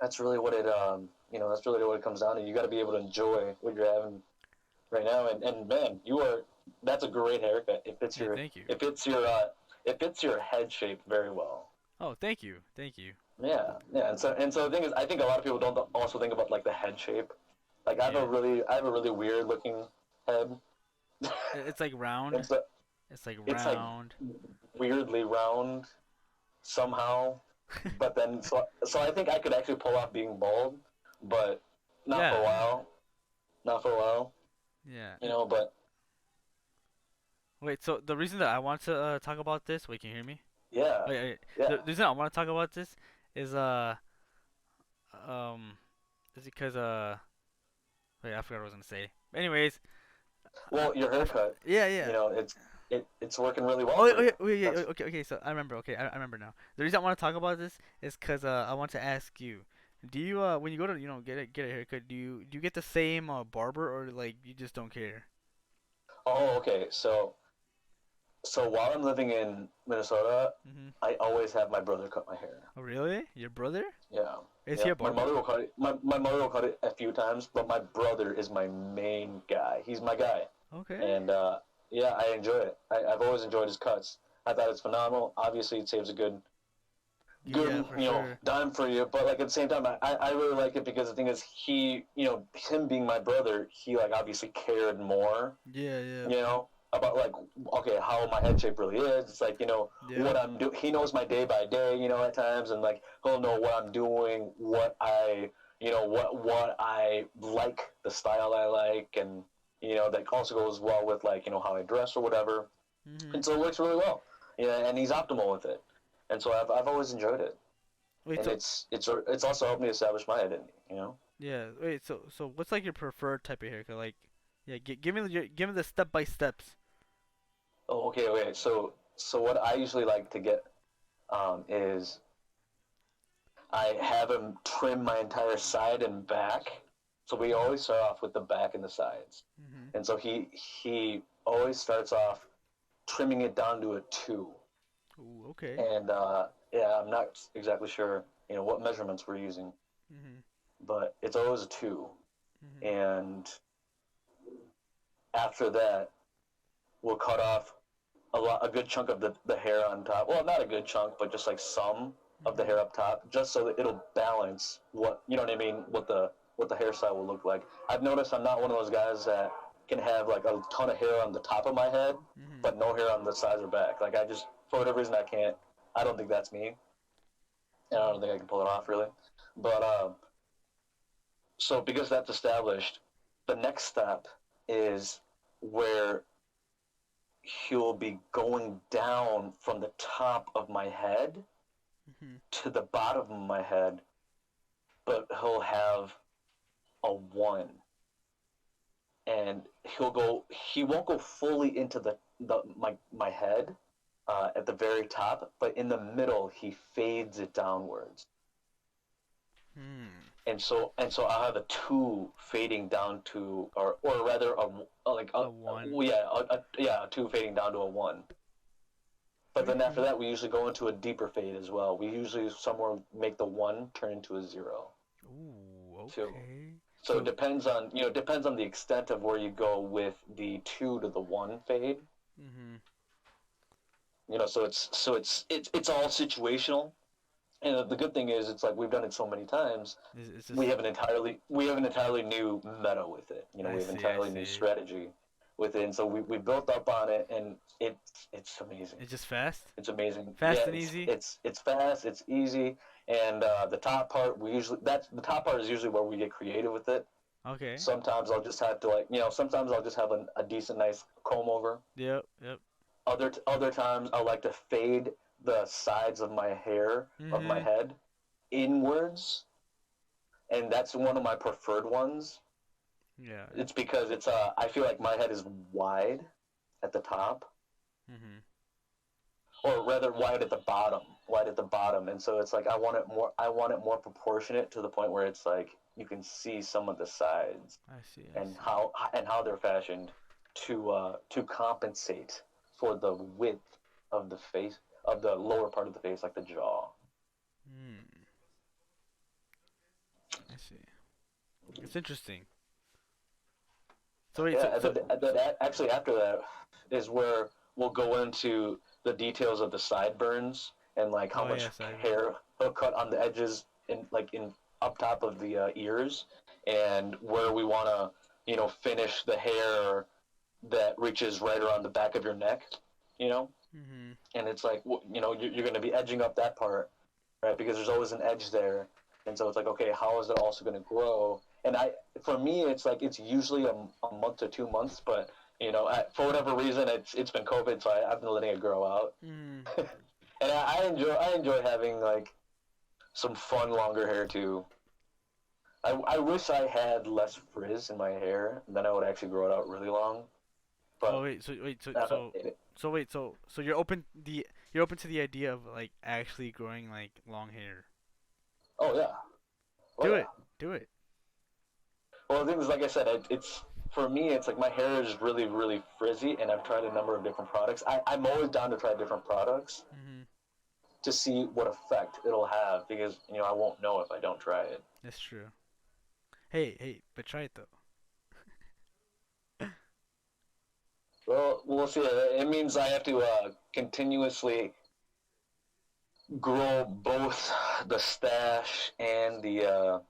that's really what it comes down to. You got to be able to enjoy what you're having right now. And man, that's a great haircut. Hey, thank you. It fits your head shape very well. Oh, thank you. Thank you. Yeah. And so the thing is, I think a lot of people don't also think about like the head shape. Like Yeah. I have a really weird looking head, It's like round. and so It's like it's like round. weirdly round somehow. But then so I think I could actually pull off being bald, but not for a Yeah. while. Not for a while, Yeah. But Wait, so the reason that I want to talk about this, wait, can you hear me? yeah, Wait. yeah. The reason I want to talk about this is um is because wait, I forgot what I was gonna say. Anyways, Well, your haircut, yeah, yeah. it's working really well Oh, for you. yeah, That's okay. So I remember. Okay, I remember now. The reason I want to talk about this is because I want to ask you, do you when you go to get a haircut, do you get the same barber, or like you just don't care? okay. So while I'm living in Minnesota, Mhm. I always have my brother cut my hair. Oh, really? Your brother? Yeah. Is he Yeah. a My barber? mother will cut it. My mother will cut it a few times, but my brother is my main guy. He's my guy. Okay. And yeah, I enjoy it. I've always enjoyed his cuts. I thought it's phenomenal. Obviously, it saves a Yeah, good for sure. dime for you. But like at the same time, I really like it because the thing is, him being my brother, he like obviously cared more, Yeah, yeah, about like okay how my head shape really is. It's like yeah. what I'm doing. He knows my day by day, at times, and like he'll know what I'm doing, what I what I like, the style I like, and that also goes well with like how I dress or whatever, Mhm. and so it works really well. Yeah, and he's optimal with it, and so I've always enjoyed it, Wait, and so it's also helped me establish my identity. yeah, wait, so what's like your preferred type of haircut? Like, yeah, give me the step by steps. Oh, okay, okay. So what I usually like to get is I have him trim my entire side and back. So we always start off with the back and the sides, Mhm. and so he always starts off trimming it down to a 2. Ooh, okay. And yeah, I'm not exactly sure what measurements we're using, Mhm. but it's always a 2. Mhm. And after that, we'll cut off a good chunk of the hair on top. Well, not a good chunk, but just like some of the Mhm. hair up top, just so that it'll balance what what I mean, what the hairstyle will look like. I've noticed I'm not one of those guys that can have like a ton of hair on the top of my head, Mhm. but no hair on the sides or back. Like I just for whatever reason I can't. I don't think that's me. and I don't think I can pull it off really. But so because that's established, the next step is where he'll be going down from the top of my head Mhm. to the bottom of my head, but he'll have a one, and he won't go fully into my head at the very top, but in the middle he fades it downwards. Hmm. And so I'll have a two fading down to, or rather A one. a two fading down to a one. But then after Okay. that, we usually go into a deeper fade as well. We usually somewhere make the one turn into a zero Ooh. too. Okay. So it So. depends on the extent of where you go with the two to the one fade. Mhm. So it's all situational. And the good thing is, it's like we've done it so many times. It's We just. have an entirely new meta with it. I We have an see. I entirely new see. strategy with it. And so we built up on it, and it's amazing. It's just fast. It's amazing. Fast Yeah, and easy. it's fast, it's easy, and the top part the top part is usually where we get creative with it. Okay. Sometimes I'll just have to sometimes I'll just have a decent nice comb over. Yep. Yep. Other times I like to fade the sides of my hair of my Mhm. head inwards, and that's one of my preferred ones. Yeah. It's because I feel like my head is wide at the top, Mhm. or rather wide at the bottom, and so it's like I want it more proportionate to the point where it's like you can see some of the sides I see. I and see. how they're fashioned to compensate for the width of the face, of the lower part of the face, like the jaw. Hmm. I see. It's interesting. So wait. So Yeah, so. so actually after that is where we'll go into the details of the sideburns and like how oh much yeah, sideburns. hair he'll cut on the edges in up top of the ears, and where we want to finish the hair that reaches right around the back of your neck, you know, Mhm. and it's like you're going to be edging up that part, right? Because there's always an edge there, and so it's like, okay, how is it also going to grow? And for me, it's like it's usually a month to 2 months, but for whatever reason, it's been COVID, so I've been letting it grow out, Mhm. and I enjoy having like some fun longer hair too. I wish I had less frizz in my hair, then I would actually grow it out really long. Oh But wait. So wait. So uh, so so wait. So you're open to the idea of like actually growing like long hair. oh yeah, oh Do yeah. it. Do it. Well, the thing is, like I said, it's for me, it's like my hair is really, really frizzy, and I've tried a number of different products. I'm always down to try different products Mhm. to see what effect it'll have, because I won't know if I don't try it. That's true. Hey. But try it though. Well, we'll see. It means I have to continuously grow both the stash and the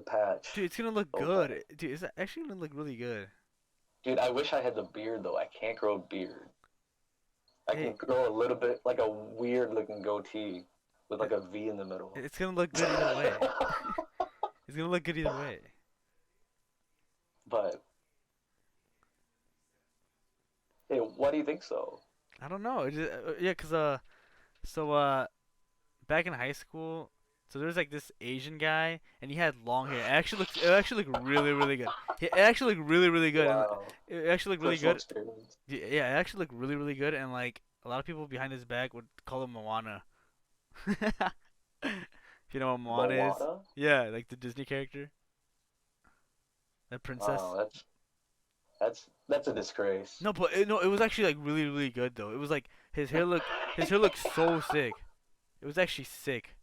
patch. Dude, it's gonna look Okay. good. Dude, it's actually gonna look really good. Dude, I wish I had the beard though. I can't grow a beard. I can Hey, grow a little bit like a weird looking goatee with like a V in the middle. it's gonna look good either way. It's gonna look good either way. But hey, why do you think so? I don't know. Yeah, cause so back in high school, so there was like this Asian guy, and he had long hair. It actually looked really really good. It actually looked really really good, and Wow, it actually looked really personal good. experience. Yeah, it actually looked really really good, and like a lot of people behind his back would call him Moana. If you know what Moana is? Moana? Yeah, like the Disney character, the princess. Wow, that's a disgrace. No, but no, it was actually like really really good though. It was like his hair looked so sick. It was actually sick.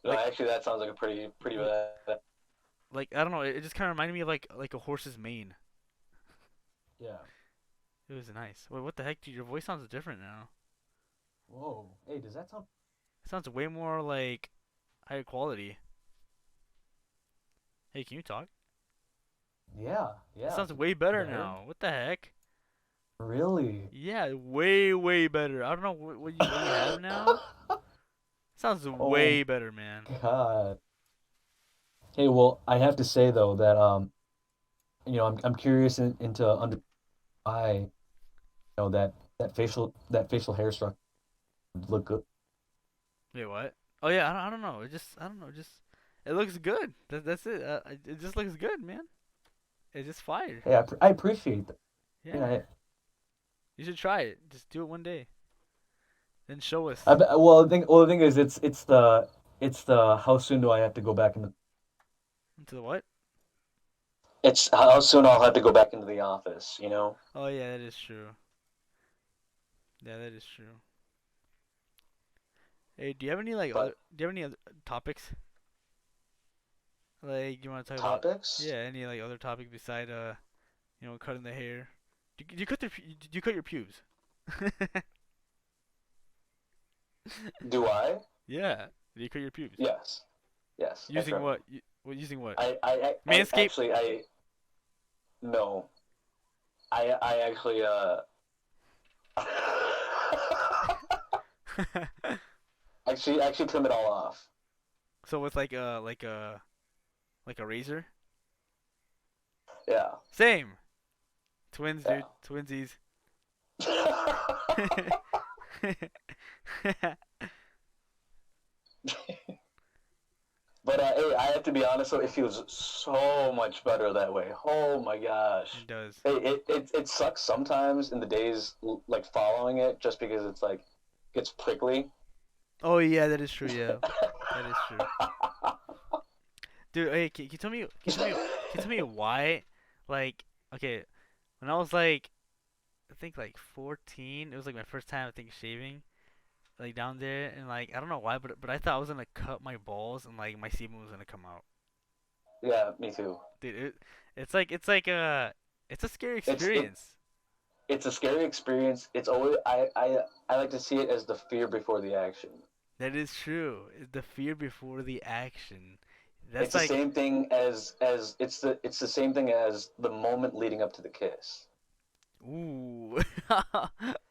No, Like actually, that sounds like a pretty bad. I don't know. It just kind of reminded me of like a horse's mane. Yeah. It was nice. Wait, what the heck, dude? Your voice sounds different now. Whoa. Hey, does that sound? It sounds way more like higher quality. Hey, can you talk? Yeah. It Yeah. sounds way better Better? now. What the heck? Really? Yeah, way way better. I don't know what you have now. Sounds Oh way better, man. God. Hey, well, I have to say though that I'm curious into under why that facial hair structure would look good. Wait, what? Oh yeah, I don't know. It just I don't know. Just it looks good. That's it. It just looks good, man. It's just fire. Hey, I appreciate that. You know, Yeah, you should try it. Just do it one day, then show us. well, the thing is, it's the how soon do I have to go back in the Into the what? It's how soon I'll have to go back into the office, you know? Oh yeah, that is true. Yeah, that is true. Hey, do you have any like other? But Do you have any other topics? Like you want to talk about? topics? Yeah, any like other topic beside cutting the hair? Do you cut do you cut your pubes? Do I? Yeah. Do you cut your pubes? Yes. Yes, I Using trim them. what? Using what? I Manscaped. actually, no. I actually, actually trim it all off. So with like a razor? Yeah. Same. Twins, Yeah. dude. Twinsies. But hey, I have to be honest. So it feels so much better that way. Oh my gosh. It does. Hey, it sucks sometimes in the days like following it, just because it's like gets prickly. Oh yeah, that is true. Yeah, that is true. Dude, hey, can you tell me? Can you tell me why? Like, okay, when I was like, I think like 14, it was like my first time I think shaving, like down there, and like I don't know why, but I thought I was gonna cut my balls and like my sebum was gonna come out. Yeah, me too. Dude, it's a scary It's it experience. it's a scary experience. It's always I like to see it as the fear before the action. That is true. It's the fear before the action. It's That's the like, same thing as it's the same thing as the moment leading up to the kiss. ooh,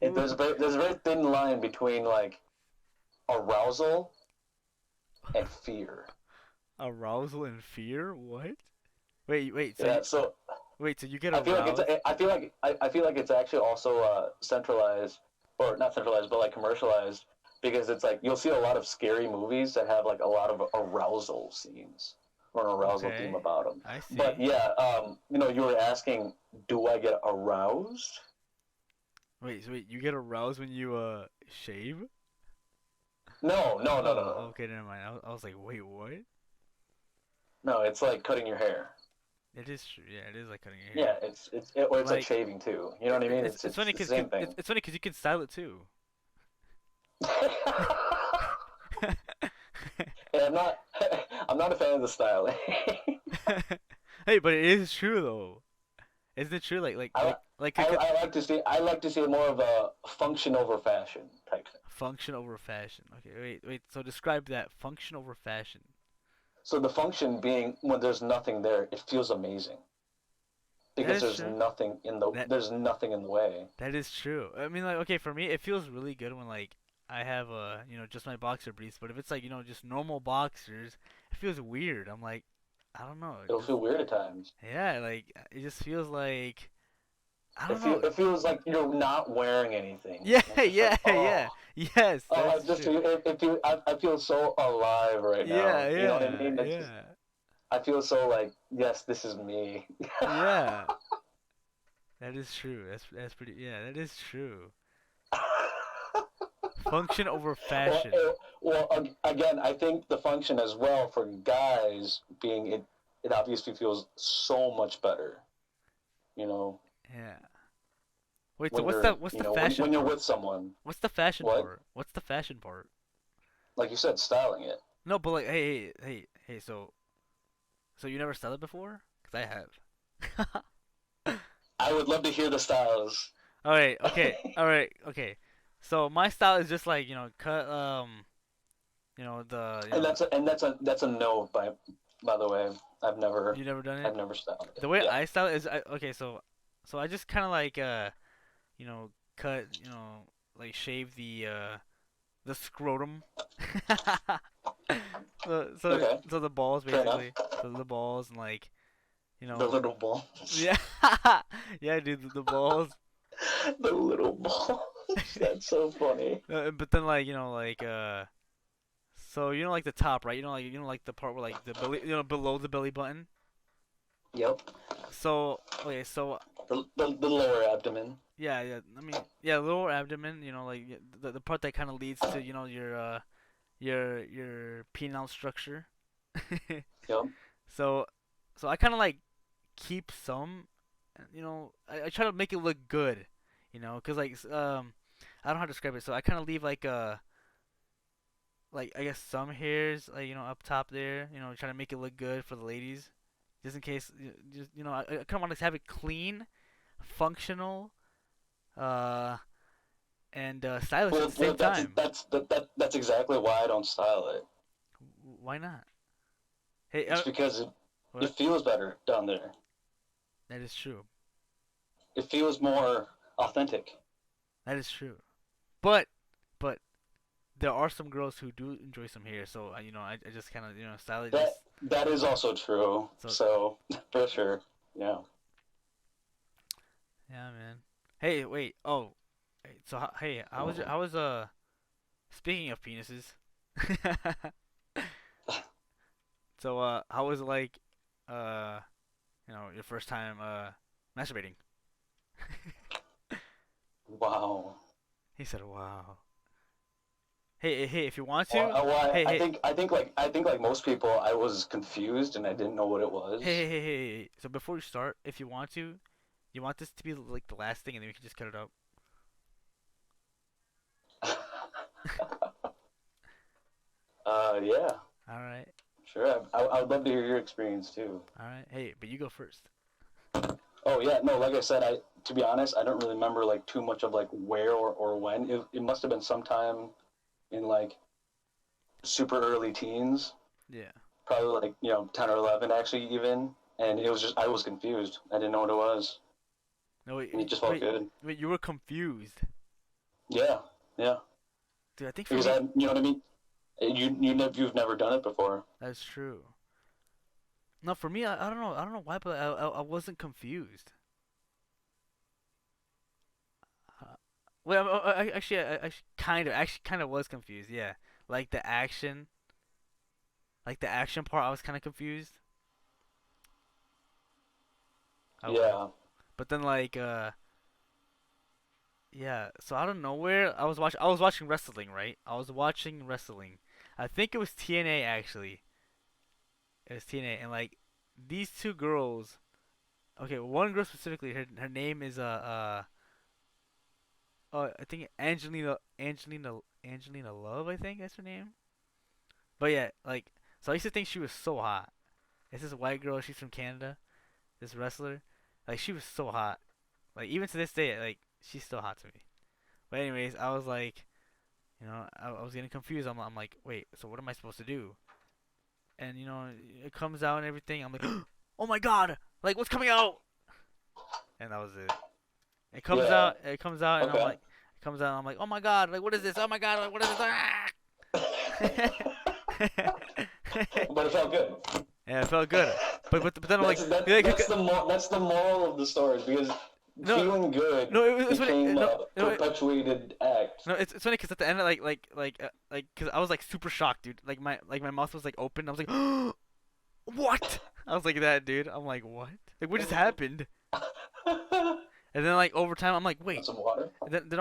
ooh, There's a very thin line between like arousal and fear. arousal and fear. What? Wait. Yeah, so So you get I feel like aroused? I feel like it's actually also centralized, or not centralized, but like commercialized, because it's like you'll see a lot of scary movies that have like a lot of arousal scenes or an arousal theme Okay, about them. I But see. yeah, you were asking, do I get aroused? Wait, you get aroused when you shave? No, no, no, no, Oh, no. okay, never mind. I was like, wait, what? No, it's like cutting your hair. It is true. Yeah, it is like cutting your hair. Yeah, or it's like Like, shaving too. You know what I mean? it's It's funny the cause, same thing. it's funny 'cause you can style it too. Hey, I'm not a fan of the styling. Hey, but it is true though. Isn't it true? I, Like I like to see more of a function over fashion type thing. function over fashion. Okay, wait. So describe that function over fashion. So the function being when there's nothing there, it feels amazing That because is true. That there's nothing in the way. that is true. I mean, like, okay, for me, it feels really good when like I have just my boxer briefs. But if it's like just normal boxers, it feels weird. I'm like, I don't know. It'll feel weird at times. Yeah, like it just feels like I don't know. It feels like you're not wearing anything. Yeah, And it's just like, yeah. Yes, I that's just true. feel I feel so alive right Yeah, now. You know what I mean? It's just yeah. I feel so like, yes, this is me. Yeah. That is true. That's pretty. Yeah, that is true. Function over well, fashion. again, I think the function as well for guys being it obviously feels so much better. You know, Yeah. Wait, so when what's the fashion when you're part? with someone, What's the fashion what? part? What's the fashion part? Like you said, styling it. No, but like, hey. So you never styled it before? Cause I have. I would love to hear the styles. All right, okay. So my style is just like cut the And that's a no by the way. you never done it. I've never styled it. The way Yeah. I style it is okay. So I just kind of like cut like shave the scrotum. so so Okay, so the balls fair enough. basically. So the balls and like you The know little balls. yeah yeah dude the balls. The little balls. That's so funny. But then like so like the top right like the part where like the belly below the belly button. Yep. So okay so The lower abdomen. yeah I mean yeah lower abdomen like the part that kind of leads to your penile structure. Yep. so so I kind of like keep some I try to make it look good because like I don't know how to describe it so I kind of leave like I guess some hairs like up top there trying to make it look good for the ladies just in case just I kind of want to have it clean functional uh and stylish at Well, the same time. that's exactly why I don't style it. Why not? Hey, It's because it what? feels better down there. That is true. It feels more authentic. That is true. But there are some girls who do enjoy some hair, so I just kind of style it That just that is also true. so. So for sure, yeah. Yeah, man. Hey, wait. Oh, so hey, how was speaking of penises? So how was it like uh your first time masturbating? Wow. He said, "Wow." Hey, if you want Well, to, well, hey, hey, I think like most people, I was confused and I didn't know what it was. hey. So before we start, if you want to, you want this to be like the last thing, and then we can just cut it out. Yeah, All right, sure. I would love to hear your experience too. all right. Hey, but you go first. Oh yeah, no, like I said, I to be honest, I don't really remember like too much of like where or when. It must have been sometime in like super early teens, Yeah. probably like 10 or 11 actually even. And it was just I was confused. I didn't know what it was, No, and it just felt good. wait. You were confused, Yeah, yeah. dude. I think for Because me, you know what I mean. You've never done it before. that's true. No, for me, I don't know. I don't know why, but I wasn't confused. Uh, well, actually kind of was confused. Yeah, like the action, like the action part, I was kind of confused. I was, Yeah. but then yeah. So out of nowhere, I was watching wrestling, right? I was watching wrestling. I think it was TNA actually. It was TNA, and like these two girls. Okay, one girl specifically. Her name is I think Angelina Love. I think that's her name. But yeah, like so I used to think she was so hot. It's this white girl. She's from Canada. This wrestler. Like she was so hot. Like even to this day, like she's still hot to me. But anyways, I was like, I was getting confused. I'm like, wait, so what am I supposed to do? And it comes out and everything. I'm like, oh my god, like what's coming out? And that was it. Yeah. It comes out, and Okay. it comes out. And I'm like, oh my god, like what is this? Oh my god, like what is this? But it felt good. Yeah, it felt good. But then I'm like, like, That's the moral of the story because no, feeling good no, it was funny. became No, a no, perpetuated act. no, it's funny because at the end, cause I was like super shocked, dude. Like my mouth was like open. I was like, what? I was like that, dude. I'm like, what? Like, what just happened? And then like over time, I'm like, wait. Want some water? And then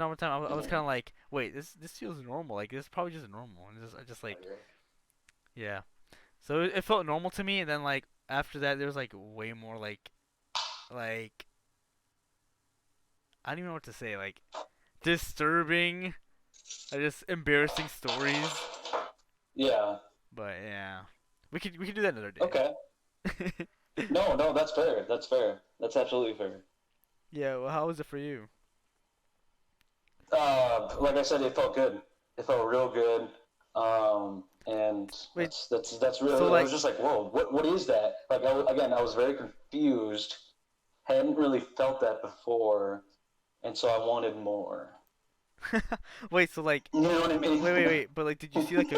over time, I was kind of like, wait, this feels normal. Like this is probably just normal. And I just like, yeah. So it felt normal to me. And then like after that, there was like way more like I don't even know what to say. Like disturbing, just embarrassing stories. Yeah. But yeah, we could do that another Okay. day. No, that's fair. That's fair. That's absolutely fair. Yeah. Well, how was it for you? Like I said, it felt good. It felt real good. And Wait. that's really. So I like, was just like, whoa, what is that? Like, again, I was very confused. Hadn't really felt that before, and so I wanted more. Wait, so like, You know what I mean? wait. But like, did you see like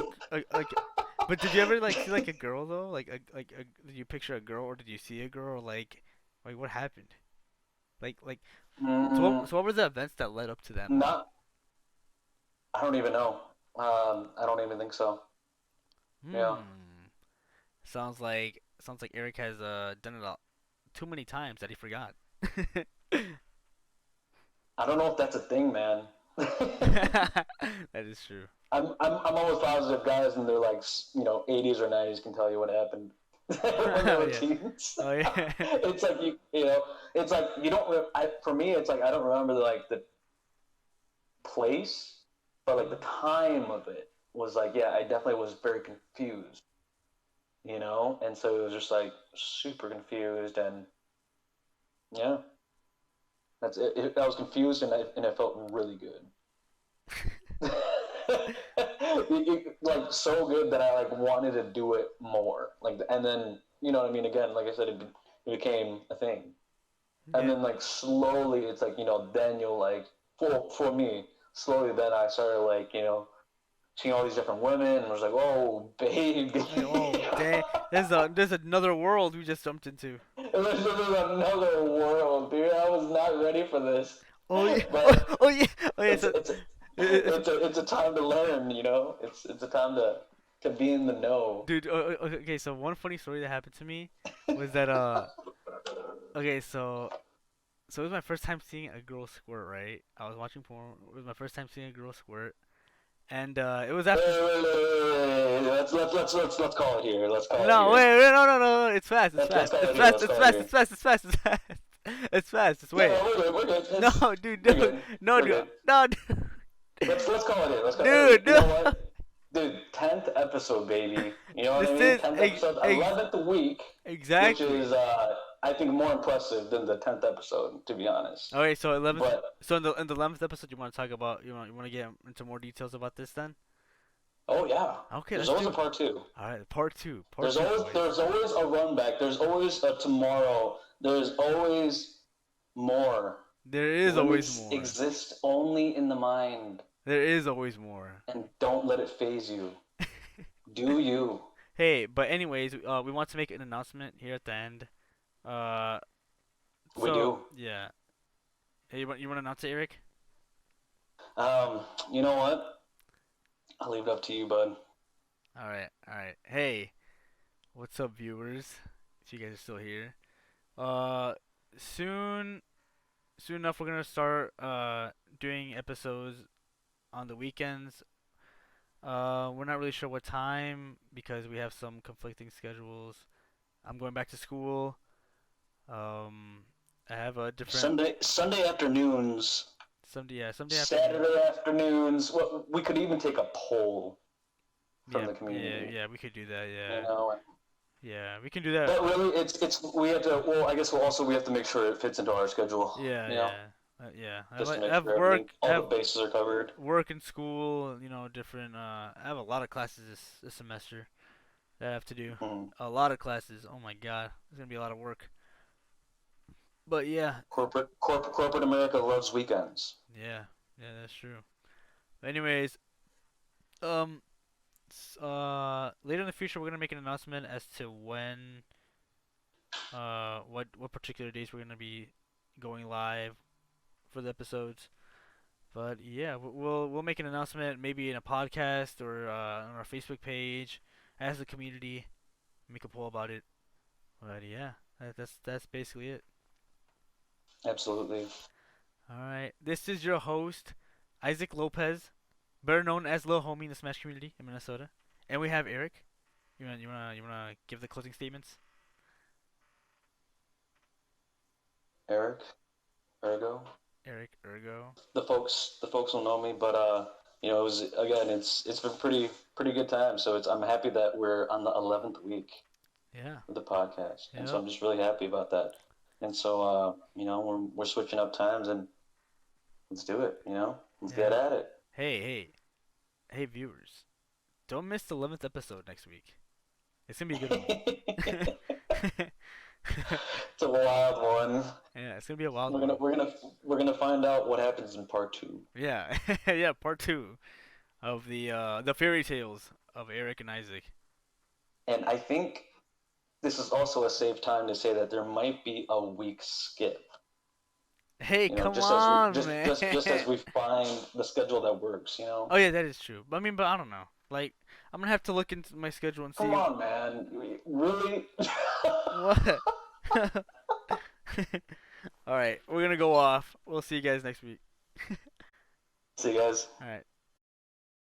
like? But did you ever like see like a girl though? Did you picture a girl or did you see a girl? Or, like what happened? Like, mm, so what were the events that led up to that moment? not. I don't even know. I don't even think so. Yeah. Hmm. Sounds like Eric has done it too many times that he forgot. I don't know if that's a thing, man. That is true. I'm almost positive guys in their like 80s or 90s can tell you what happened when they Oh were yeah. teens. Oh yeah. It's like it's like you don't. For me, it's like I don't remember like the place, but like the time of it was like yeah, I definitely was very confused, and so it was just like super confused and yeah, I was confused and it felt really good. Like so good that I like wanted to do it more. Like, and then you know what I mean. Again, like I said, it became a thing, and Yeah. then like slowly, it's like then you'll like for me slowly. Then I started like seeing all these different women, and I was like, oh baby, Like, oh dang, there's another world we just jumped into. this is another world, dude. I was not ready for this, Oh yeah. Oh, but oh yeah. Oh yeah. it's So it's it's it's a time to learn. It's a time to be in the know. dude. Okay. So one funny story that happened to me was that okay. So it was my first time seeing a girl squirt. Right. I was watching porn. It was my first time seeing a girl squirt, and it was after. Wait. Let's call it here. Let's call it No, here. wait, no. It's fast. It's Let's fast. call It's it here. fast. Let's It's call it fast. here. It's fast. It's fast. It's fast. It's fast. Just No, wait. no, we're good. We're good. No, dude, We're no, good. no, We're dude, good. no, dude, Let's call it here. Let's go. Hey, dude, you no. know what? Dude, 10th episode, baby. You know what I This mean? is 10th episode, 11th week, which exactly. is I think more impressive than the 10th episode, to be honest. Okay, so 11th. But So in the 11th episode, you want to talk about you want to get into more details about this then? oh yeah, Okay, there's let's always a do. part two. All right, part two. Part There's two, always boys. there's always a run back. There's always a tomorrow. There's always more. There is always Limits more. exist only in the mind, There is always more. and don't let it phase you. Do you? Hey, but anyways, we want to make an announcement here at the end. Uh, We so do. yeah. Hey, you want to announce it, Eric? You know what? I'll leave it up to you, bud. All right. Hey, what's up, viewers? If you guys are still here. Uh, soon, soon enough, we're gonna start doing episodes on the weekends. We're not really sure what time because we have some conflicting schedules. I'm going back to school. Um, I have a different Sunday afternoons, Sunday afternoon. Saturday afternoons. Well, we could even take a poll from Yeah, the community. we could do that. You Yeah, know, yeah, we can do that. but really, it's we have to. Well, I guess we have to make sure it fits into our schedule. Yeah, You know, yeah. just to I make have sure work, everything, all the bases are covered. work and school. Different. I have a lot of classes this semester that I have to do. Mm. A lot of classes. Oh my god, it's gonna be a lot of work. But yeah, Corporate America loves weekends. yeah, that's true. Anyways, um, later in the future, we're gonna make an announcement as to when, what particular days we're gonna be going live for the episodes. But yeah, we'll make an announcement maybe in a podcast or on our Facebook page, as the community, make a poll about it. But yeah, that's basically it. Absolutely. All right, this is your host, Isaac Lopez, better known as Lil Homie in the Smash community in Minnesota, and we have Eric. You wanna give the closing statements? Eric, Ergo. Eric Ergo. The folks will know me, but it was again, it's been pretty good time. So I'm happy that we're on the 11th week Yeah. of the podcast, and so Yep. I'm just really happy about that. And so we're switching up times, and let's do it. Let's get Yeah. at it. Hey, viewers! Don't miss the 11th episode next week. It's gonna be a good one. It's a wild one. Yeah, it's gonna be a wild We're gonna one. we're gonna we're gonna find out what happens in part two. Yeah, yeah. Part two of the fairy tales of Eric and Isaac. And I think this is also a safe time to say that there might be a week skip. Hey, You know, come just as we on, just man. just just as we find the schedule that works. You know, Oh yeah, that is true. But I mean, but I don't know. Like, I'm gonna have to look into my schedule and come see on, man, really. what. All right, we're gonna go off. We'll see you guys next week. See you guys. All right.